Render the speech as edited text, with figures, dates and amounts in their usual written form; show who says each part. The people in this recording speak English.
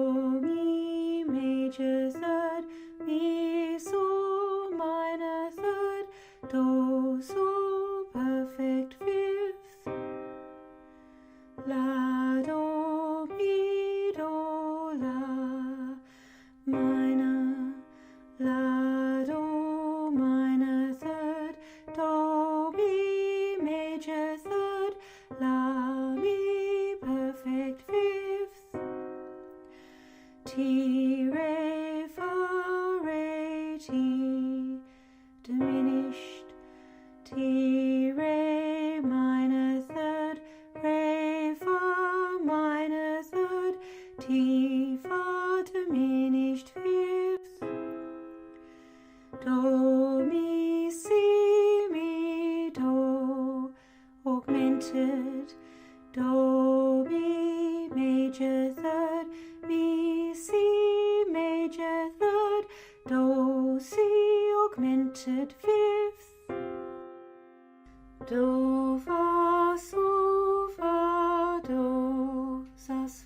Speaker 1: Do, Mi major third, Mi, Sol minor third, Do, Sol perfect fifth, La, Do, Mi, Do, La minor, La, Do minor third, Do, Mi major third, La, Mi perfect fifth, Ti, Re, Fa, Re, Ti diminished, Ti, Re minor third, Re, Fa minor third, Ti, Fa diminished fifth, Do, Mi, Si, Mi, Do augmented, Do, Mi major third, Mi, Si major third, Do, Si augmented fifth, Do, Fa, Sol, Fa, Do, Sus,